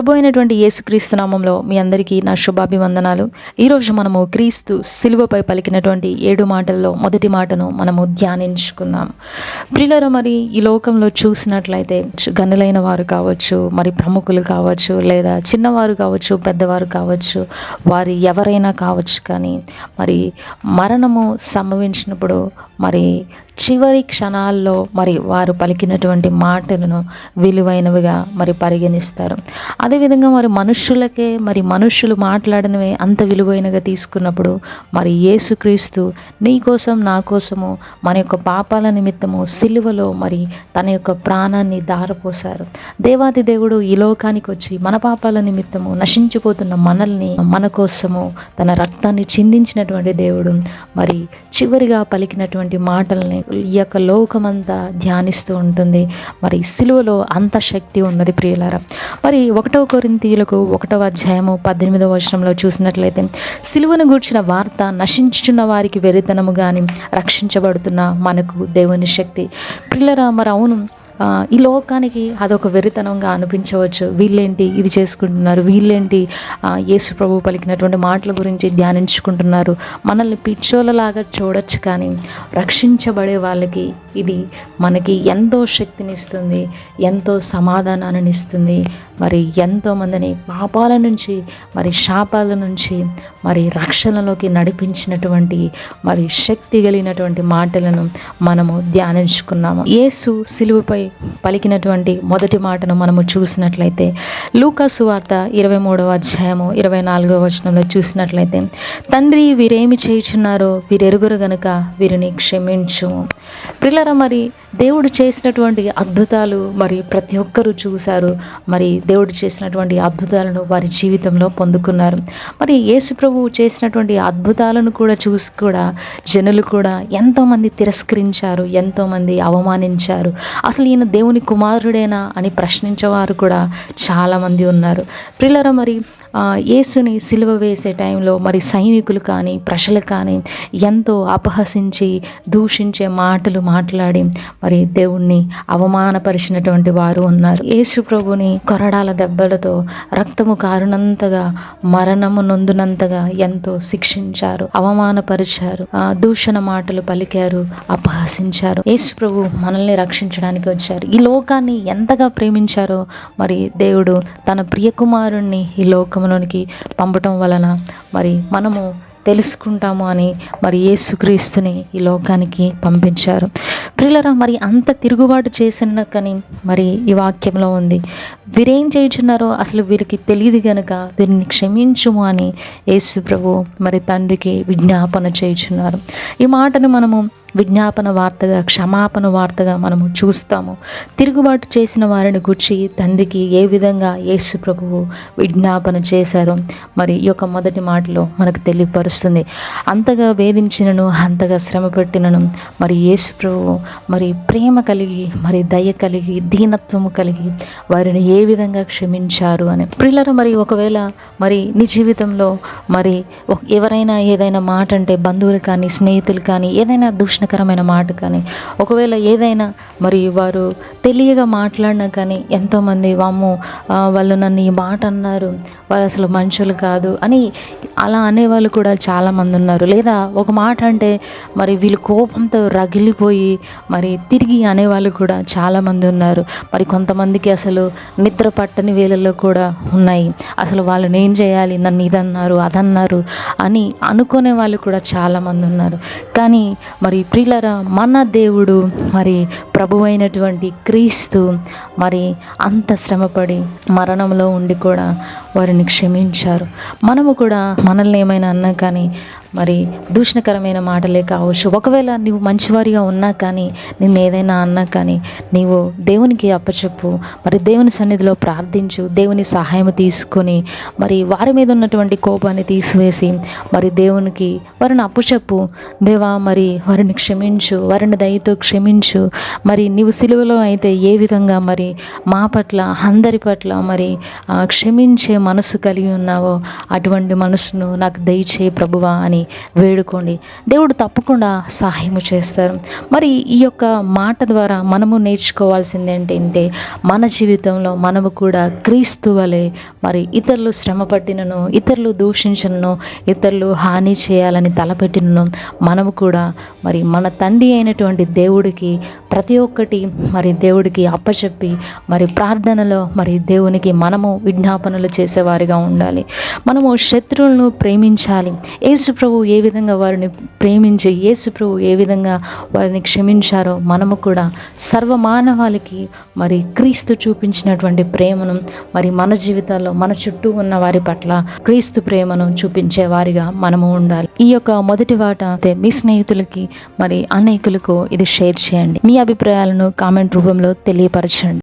ప్రభు అయినటువంటి యేసుక్రీస్తు నామంలో మీ అందరికీ నా శుభాభివందనాలు. ఈరోజు మనము క్రీస్తు సిలువపై పలికినటువంటి 7 మాటల్లో మొదటి మాటను మనము ధ్యానించుకుందాం. ప్రియులారా, మరి ఈ లోకంలో చూసినట్లయితే గనులైన వారు కావచ్చు, మరి ప్రముఖులు కావచ్చు, లేదా చిన్నవారు కావచ్చు, పెద్దవారు కావచ్చు, వారు ఎవరైనా కావచ్చు, కానీ మరి మరణము సంభవించినప్పుడు మరి చివరి క్షణాల్లో మరి వారు పలికినటువంటి మాటలను విలువైనవిగా మరి పరిగణిస్తారు. అదేవిధంగా మరి మనుష్యులకే మరి మనుష్యులు మాట్లాడినవే అంత విలువైనగా తీసుకున్నప్పుడు మరి యేసుక్రీస్తు నీ కోసం నా కోసము మన యొక్క పాపాల నిమిత్తము సిలువలో మరి తన యొక్క ప్రాణాన్ని దారపోశారు. దేవాది దేవుడు ఈ లోకానికి వచ్చి మన పాపాల నిమిత్తము నశించిపోతున్న మనల్ని మన కోసము తన రక్తాన్ని చిందించినటువంటి దేవుడు మరి చివరిగా పలికినటువంటి మాటల్ని ఈ యొక్క లోకమంతా ధ్యానిస్తూ ఉంటుంది. మరి సిలువలో అంత శక్తి ఉన్నది ప్రియులారా. మరి 1 కొరింథీయులకు 1వ అధ్యాయము 18వ వచనంలో చూసినట్లయితే, సిలువను గూర్చిన వార్త నశించుచున్న వారికి వెరితనము గాని రక్షించబడుతున్న మనకు దేవుని శక్తి. ప్రియులారా, మరి అవును, ఈ లోకానికి అదొక వెరితనంగా అనిపించవచ్చు. వీళ్ళేంటి ఇది చేసుకుంటున్నారు, వీళ్ళేంటి యేసు ప్రభు పలికినటువంటి మాటల గురించి ధ్యానించుకుంటున్నారు, మనల్ని పిచ్చోళ్ళలాగా చూడొచ్చు. కానీ రక్షించబడే వాళ్ళకి ఇది మనకి ఎంతో శక్తినిస్తుంది, ఎంతో సమాధానాన్ని ఇస్తుంది. మరి ఎంతోమందిని పాపాల నుంచి మరి శాపాల నుంచి మరి రక్షణలోకి నడిపించినటువంటి మరి శక్తి కలిగినటువంటి మాటలను మనము ధ్యానించుకున్నాము. యేసు సిలువపై పలికినటువంటి మొదటి మాటను మనము చూసినట్లయితే లూకా సువార్త 23వ అధ్యాయము 24వ వచనంలో చూసినట్లయితే, తండ్రి వీరేమి చేయుచున్నారో వీరెరుగురు గనుక వీరిని క్షమించు. ప్రియులారా, మరి దేవుడు చేసినటువంటి అద్భుతాలు మరి ప్రతి ఒక్కరూ చూశారు. మరి దేవుడు చేసినటువంటి అద్భుతాలను వారి జీవితంలో పొందుకున్నారు. మరి యేసు ప్రభువు చేసినటువంటి అద్భుతాలను కూడా చూసి కూడా జనులు కూడా ఎంతోమంది తిరస్కరించారు, ఎంతోమంది అవమానించారు. అసలు ఈయన దేవుని కుమారుడేనా అని ప్రశ్నించేవారు కూడా చాలామంది ఉన్నారు. ప్రియులారా, మరి యేసుని సిలువ వేసే టైంలో మరి సైనికులు కానీ ప్రజలు కానీ ఎంతో అపహసించి దూషించే మాటలు మాట్లాడి మరి దేవుణ్ణి అవమానపరిచినటువంటి వారు ఉన్నారు. యేసు ప్రభుని కొరడాల దెబ్బలతో రక్తము కారునంతగా మరణము నొందునంతగా ఎంతో శిక్షించారు, అవమానపరిచారు, దూషణ మాటలు పలికారు, అపహసించారు. యేసు ప్రభు మనల్ని రక్షించడానికి వచ్చారు. ఈ లోకాన్ని ఎంతగా ప్రేమించారో మరి దేవుడు తన ప్రియకుమారుణ్ణి ఈ లోకంలోనికి పంపటం వలన మరి మనము తెలుసుకుంటాము అని మరి యేసుక్రీస్తుని ఈ లోకానికి పంపించారు. ప్రియులారా, మరి అంత తిరుగుబాటు చేసిన కానీ మరి ఈ వాక్యంలో ఉంది, వీరేం చేయుచున్నారో అసలు వీరికి తెలియదు గనుక వీరిని క్షమించుము అని యేసు ప్రభు మరి తండ్రికి విజ్ఞాపన చేయుచున్నారు. ఈ మాటను మనము విజ్ఞాపన వార్తగా, క్షమాపణ వార్తగా మనము చూస్తాము. తిరుగుబాటు చేసిన వారిని గూర్చి తండ్రికి ఏ విధంగా యేసు ప్రభువు విజ్ఞాపన చేశారో మరి ఈ యొక్క మొదటి మాటలో మనకు తెలియపరుస్తుంది. అంతగా వేధించినను, అంతగా శ్రమ పెట్టినను మరి యేసు ప్రభువు మరి ప్రేమ కలిగి, మరి దయ కలిగి, దీనత్వము కలిగి వారిని ఏ విధంగా క్షమించారు అని. ప్రియులారా, మరి ఒకవేళ మరి నీ జీవితంలో మరి ఎవరైనా ఏదైనా మాట అంటే, బంధువులు కానీ స్నేహితులు కానీ ఏదైనా కరమైన మాట కానీ ఒకవేళ ఏదైనా మరి వారు తెలియగా మాట్లాడినా కానీ ఎంతోమంది వాము వాళ్ళు నన్ను ఈ మాట అన్నారు, వాళ్ళు అసలు మనుషులు కాదు అని అలా అనేవాళ్ళు కూడా చాలామంది ఉన్నారు. లేదా ఒక మాట అంటే మరి వీళ్ళు కోపంతో రగిలిపోయి మరి తిరిగి అనేవాళ్ళు కూడా చాలామంది ఉన్నారు. మరి కొంతమందికి అసలు నిద్ర పట్టని వేళల్లో కూడా ఉన్నాయి. అసలు వాళ్ళని ఏం చేయాలి, నన్ను ఇదన్నారు అదన్నారు అని అనుకునే వాళ్ళు కూడా చాలామంది ఉన్నారు. కానీ మరి ప్రియులారా, మన దేవుడు మరి ప్రభువైనటువంటి క్రీస్తు మరి అంత శ్రమపడి మరణంలో ఉండి కూడా వారిని క్షమించారు. మనము కూడా మనల్ని ఏమైనా అన్నా కానీ మరి దూషణకరమైన మాటలే కావచ్చు, ఒకవేళ నీవు మంచివారిగా ఉన్నా కానీ నిన్ను ఏదైనా అన్నా కానీ నీవు దేవునికి అప్పచెప్పు, మరి దేవుని సన్నిధిలో ప్రార్థించు, దేవుని సహాయం తీసుకొని మరి వారి మీద ఉన్నటువంటి కోపాన్ని తీసివేసి మరి దేవునికి వారిని అప్పచెప్పు. దేవా, మరి వారిని క్షమించు, వారిని దయతో క్షమించు. మరి నీవు సిలువలో అయితే ఏ విధంగా మరి మా పట్ల అందరి పట్ల మరి క్షమించే మనసు కలిగి ఉన్నావో అటువంటి మనసును నాకు దయచేయి ప్రభువా అని దేవుణ్ణి వేడుకోండి. దేవుడు తప్పకుండా సహాయము చేస్తారు. మరి ఈ యొక్క మాట ద్వారా మనము నేర్చుకోవాల్సింది ఏంటంటే, మన జీవితంలో మనము కూడా క్రీస్తు వలె మరి ఇతరులు శ్రమ పట్టినను, ఇతరులు దూషించను, ఇతరులు హాని చేయాలని తలపెట్టినను మనము కూడా మరి మన తండ్రి అయినటువంటి దేవుడికి ప్రతి ఒక్కటి మరి దేవుడికి అప్పచెప్పి మరి ప్రార్థనలో మరి దేవునికి మనము విజ్ఞాపనలు చేసేవారిగా ఉండాలి. మనము శత్రువులను ప్రేమించాలి. యేసు ప్రభు ఏ విధంగా వారిని ప్రేమించి, యేసు ప్రభు ఏ విధంగా వారిని క్షమించారో మనము కూడా సర్వమానవాళికి మరి క్రీస్తు చూపించినటువంటి ప్రేమను మరి మన జీవితాల్లో మన చుట్టూ ఉన్న వారి పట్ల క్రీస్తు ప్రేమను చూపించే వారిగా మనము ఉండాలి. ఈ యొక్క మొదటి వాట మీ స్నేహితులకి మరి అనేకులకు ఇది షేర్ చేయండి. మీ అభిప్రాయాలను కామెంట్ రూపంలో తెలియపరచండి.